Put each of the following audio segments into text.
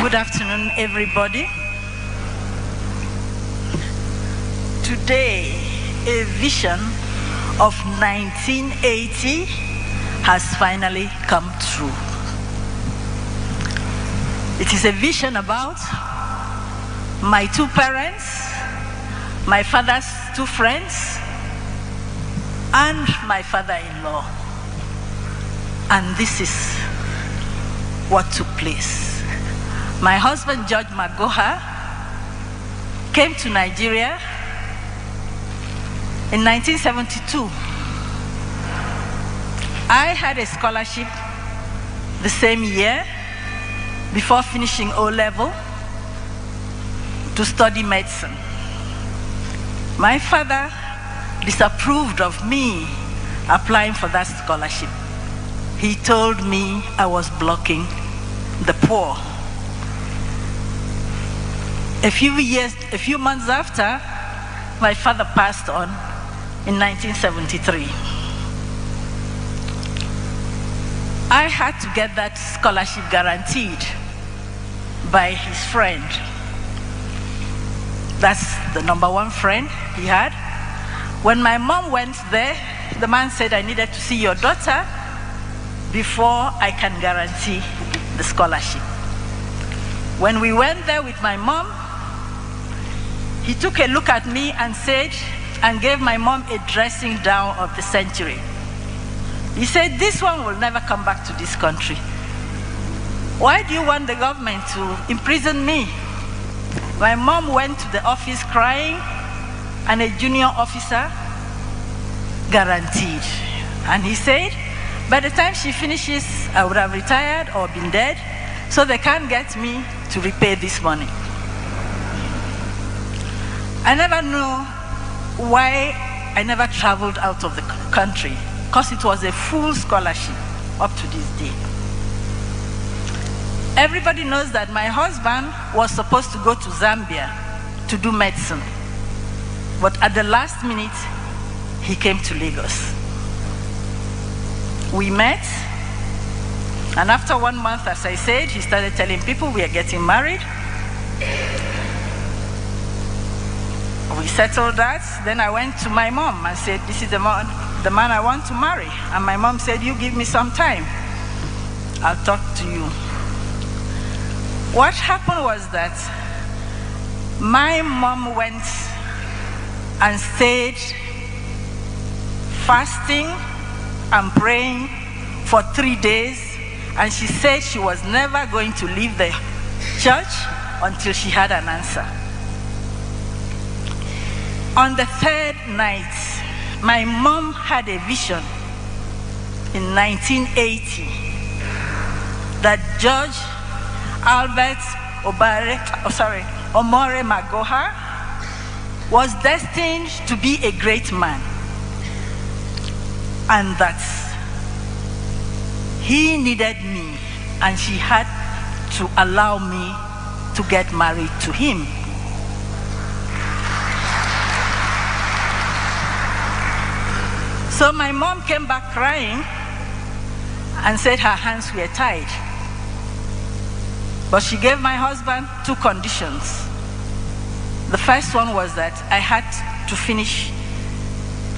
Good afternoon, everybody. Today, a vision of 1980 has finally come true. It is a vision about my two parents, my father's two friends, and my father-in-law. And this is what took place. My husband, Prof Magoha, came to Nigeria in 1972. I had a scholarship the same year before finishing O-level to study medicine. My father disapproved of me applying for that scholarship. He told me I was blocking the poor. A few months after, my father passed on in 1973. I had to get that scholarship guaranteed by his friend. That's the number one friend he had. When my mom went there, the man said, I needed to see your daughter before I can guarantee the scholarship. When we went there with my mom, he took a look at me and said, and gave my mom a dressing down of the century. He said, this one will never come back to this country. Why do you want the government to imprison me? My mom went to the office crying, and a junior officer guaranteed. And he said, by the time she finishes, I would have retired or been dead, so they can't get me to repay this money. I never knew why I never traveled out of the country, because it was a full scholarship up to this day. Everybody knows that my husband was supposed to go to Zambia to do medicine, but at the last minute, he came to Lagos. We met, and after 1 month, as I said, he started telling people we are getting married. We settled that. Then I went to my mom and said, this is the man I want to marry. And my mom said, you give me some time. I'll talk to you. What happened was that my mom went and stayed fasting and praying for 3 days. And she said she was never going to leave the church until she had an answer. On the third night, my mom had a vision in 1980 that Judge Omore Magoha was destined to be a great man, and that he needed me, and she had to allow me to get married to him. So my mom came back crying and said her hands were tied. But she gave my husband 2 conditions. The first one was that I had to finish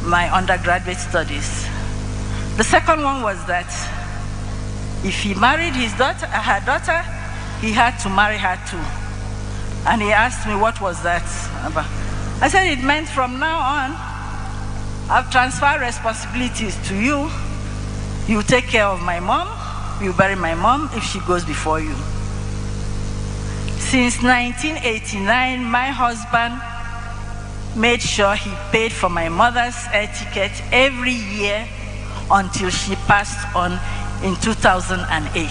my undergraduate studies. The second one was that if he married her daughter, he had to marry her too. And he asked me, what was that about? I said, it meant from now on, I've transferred responsibilities to you. You take care of my mom. You bury my mom if she goes before you. Since 1989, my husband made sure he paid for my mother's air ticket every year until she passed on in 2008.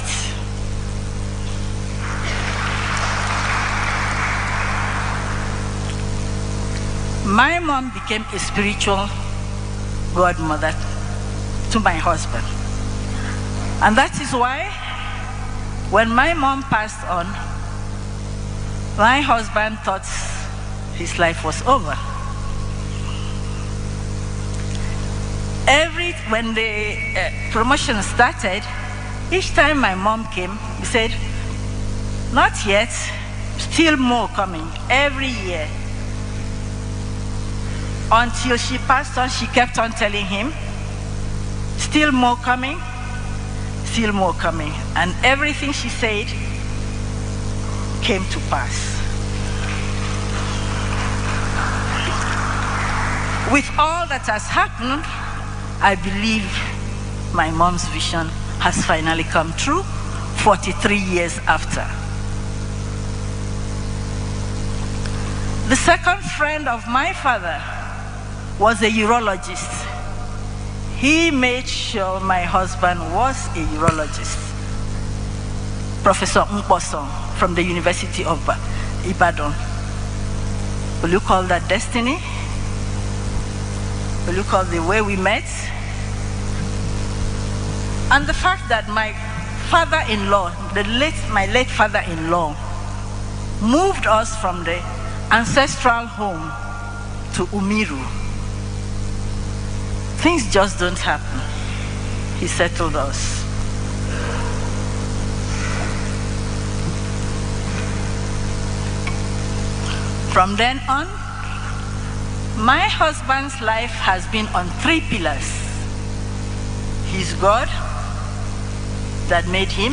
My mom became a spiritual godmother to my husband. And that is why when my mom passed on, my husband thought his life was over. When the promotion started, each time my mom came, he said, Not yet, still more coming every year. Until she passed on, she kept on telling him, still more coming, still more coming. And everything she said came to pass. With all that has happened, I believe my mom's vision has finally come true 43 years after. The second friend of my father was a urologist. He made sure my husband was a urologist. Professor Mposon from the University of Ibadan. Will you call that destiny? Will you call the way we met? And the fact that my father-in-law, my late father-in-law, moved us from the ancestral home to Umiru. Things just don't happen. He settled us. From then on, my husband's life has been on 3 pillars. He's God that made him,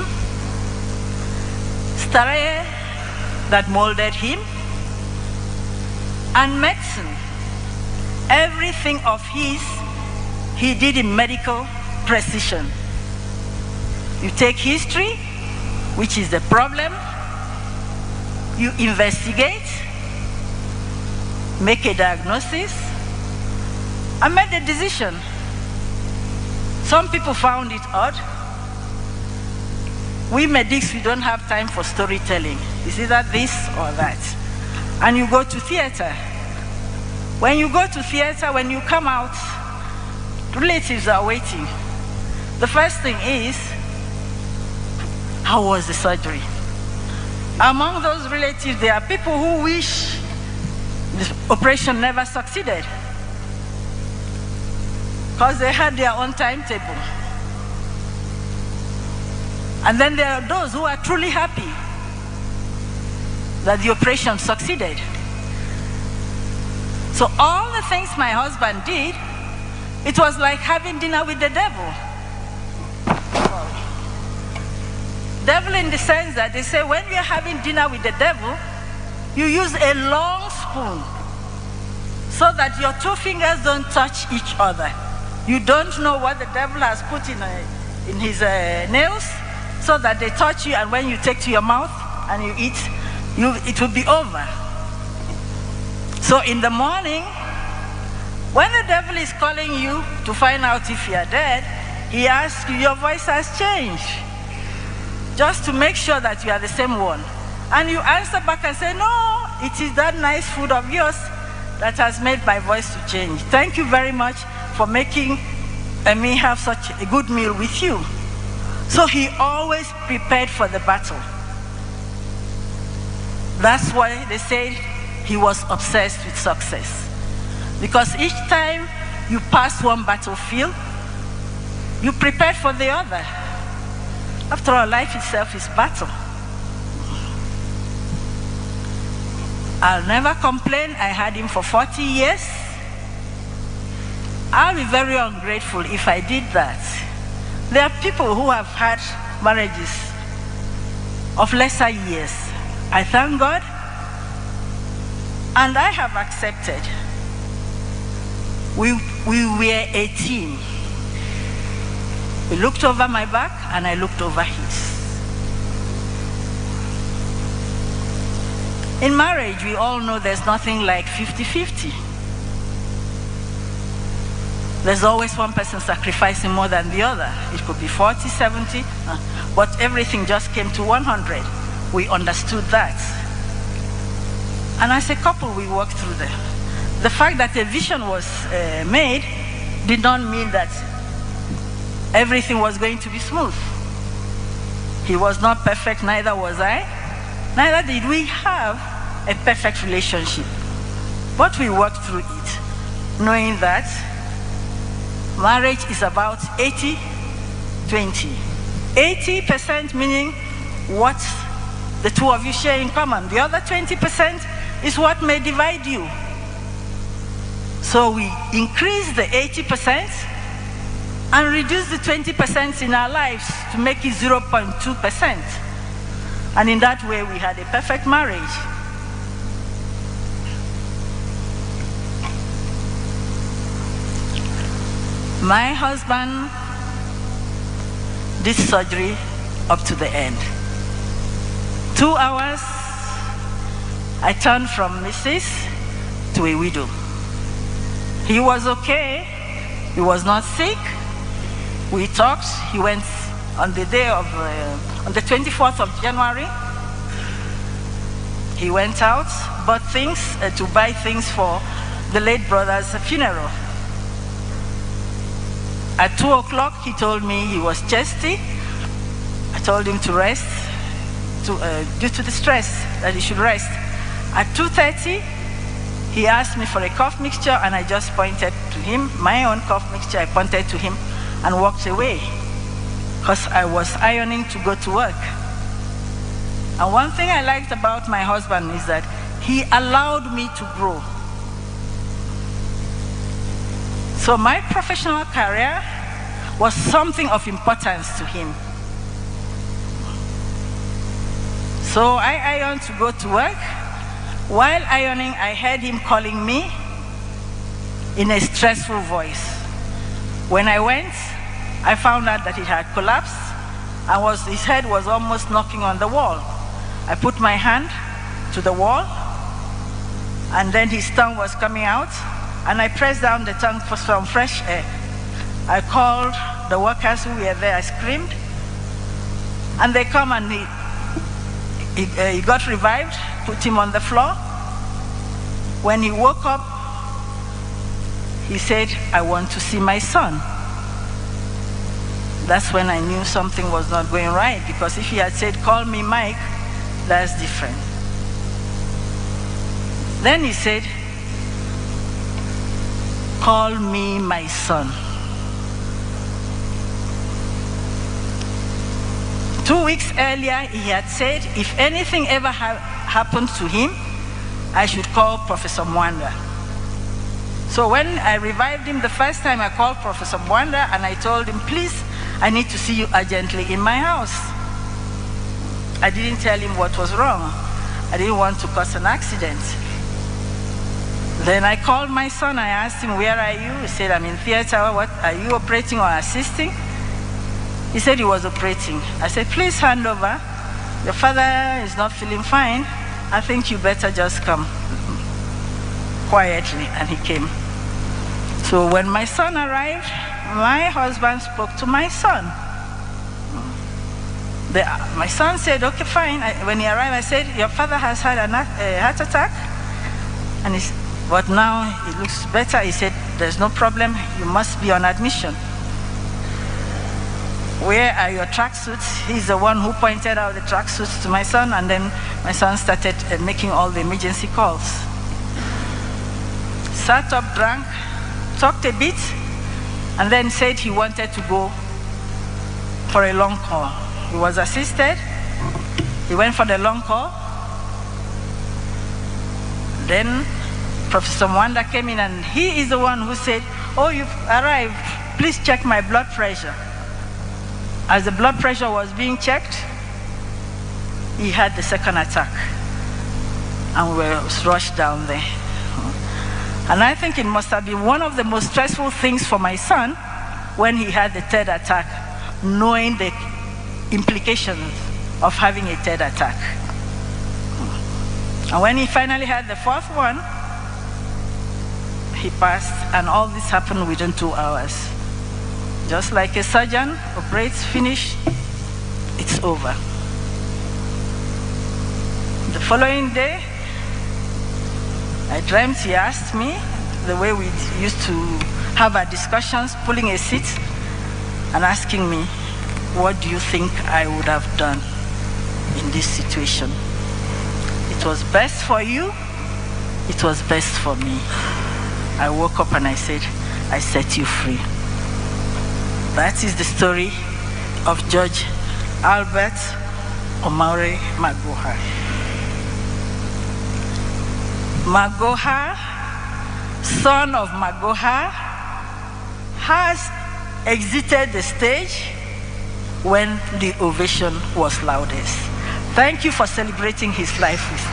Stareye that molded him, and medicine. Everything of his, he did in medical precision. You take history, which is the problem, you investigate, make a diagnosis, and make the decision. Some people found it odd. We medics, we don't have time for storytelling. It's either this or that. And you go to theater. When you go to theater, when you come out, relatives are waiting. The first thing is, how was the surgery? Among those relatives, there are people who wish the operation never succeeded because they had their own timetable. And then there are those who are truly happy that the operation succeeded. So all the things my husband did, it was like having dinner with the devil. Devil in the sense that they say when you're having dinner with the devil, you use a long spoon so that your 2 fingers don't touch each other. You don't know what the devil has put in his nails so that they touch you, and when you take to your mouth and you eat, it will be over. So in the morning, when the devil is calling you to find out if you are dead, he asks you, your voice has changed, just to make sure that you are the same one. And you answer back and say, no, it is that nice food of yours that has made my voice to change. Thank you very much for making me have such a good meal with you. So he always prepared for the battle. That's why they say he was obsessed with success. Because each time you pass one battlefield, you prepared for the other. After all, life itself is battle. I'll never complain. I had him for 40 years. I'll be very ungrateful if I did that. There are people who have had marriages of lesser years. I thank God, and I have accepted. We were a team. He looked over my back, and I looked over his. In marriage, we all know there's nothing like 50-50. There's always one person sacrificing more than the other. It could be 40, 70, but everything just came to 100. We understood that. And as a couple, we worked through that. The fact that a vision was made did not mean that everything was going to be smooth. He was not perfect, neither was I. Neither did we have a perfect relationship. But we worked through it, knowing that marriage is about 80-20. 80% meaning what the two of you share in common. The other 20% is what may divide you. So we increase the 80% and reduce the 20% in our lives to make it 0.2%. And in that way, we had a perfect marriage. My husband did surgery up to the end. 2 hours, I turned from Mrs. to a widow. He was okay. He was not sick. We talked. He went on the day of, on the 24th of January. He went out, bought things to buy things for the late brother's funeral. At 2 o'clock, he told me he was chesty. I told him to rest, due to the stress, that he should rest. At 2:30, he asked me for a cough mixture, and I just pointed to him, my own cough mixture. I pointed to him and walked away because I was ironing to go to work. And one thing I liked about my husband is that he allowed me to grow. So my professional career was something of importance to him. So I ironed to go to work. While ironing, I heard him calling me in a stressful voice. When I went, I found out that he had collapsed and his head was almost knocking on the wall. I put my hand to the wall, and then his tongue was coming out, and I pressed down the tongue for some fresh air. I called the workers who were there. I screamed, and they come, and he got revived, put him on the floor. When he woke up, he said, "I want to see my son." That's when I knew something was not going right, because if he had said, "Call me Mike," that's different. Then he said, "Call me my son." 2 weeks earlier, he had said, if anything ever happened to him, I should call Professor Mwanda. So when I revived him the first time, I called Professor Mwanda and I told him, "Please, I need to see you urgently in my house." I didn't tell him what was wrong. I didn't want to cause an accident. Then I called my son. I asked him, "Where are you?" He said, "I'm in theater." "What, are you operating or assisting?" He said he was operating. I said, "Please hand over. Your father is not feeling fine. I think you better just come." Quietly, and he came. So when my son arrived, my husband spoke to my son. My son said, "Okay, fine." When he arrived, I said, "Your father has had a heart attack, and but now it looks better." He said, "There's no problem. You must be on admission." "Where are your tracksuits?" He's the one who pointed out the tracksuits to my son, and then my son started making all the emergency calls. Sat up, drank, talked a bit, and then said he wanted to go for a long call. He was assisted. He went for the long call. Then Professor Mwanda came in, and he is the one who said, "Oh, you've arrived. Please check my blood pressure." As the blood pressure was being checked, he had the second attack, and we were rushed down there. And I think it must have been one of the most stressful things for my son when he had the third attack, knowing the implications of having a third attack. And when he finally had the fourth one, he passed, and all this happened within 2 hours. Just like a surgeon operates, finish, it's over. The following day, I dreamt he asked me, the way we used to have our discussions, pulling a seat and asking me, "What do you think I would have done in this situation?" It was best for you, it was best for me. I woke up and I said, "I set you free." That is the story of Judge Albert Omari Magoha. Magoha, son of Magoha, has exited the stage when the ovation was loudest. Thank you for celebrating his life with me.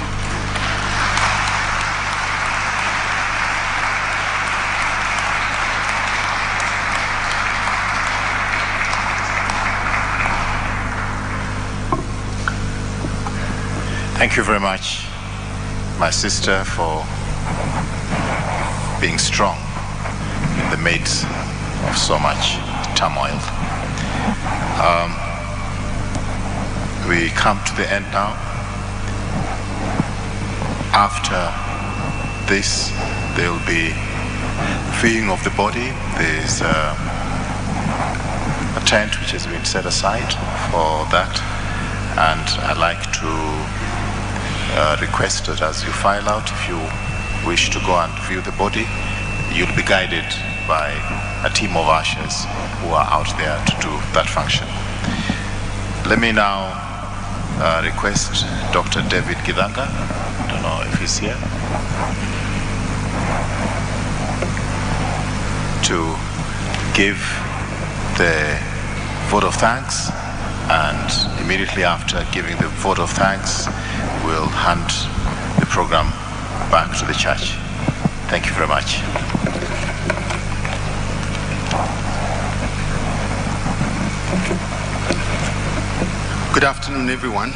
Thank you very much, my sister, for being strong in the midst of so much turmoil. We come to the end now. After this, there will be viewing of the body. There's a tent which has been set aside for that, and I'd like to request that as you file out, if you wish to go and view the body, you'll be guided by a team of ushers who are out there to do that function. Let me now request Dr. David Gidanga. I don't know if he's here, to give the vote of thanks, and immediately after giving the vote of thanks, we'll hand the program back to the church. Thank you very much. Good afternoon, everyone.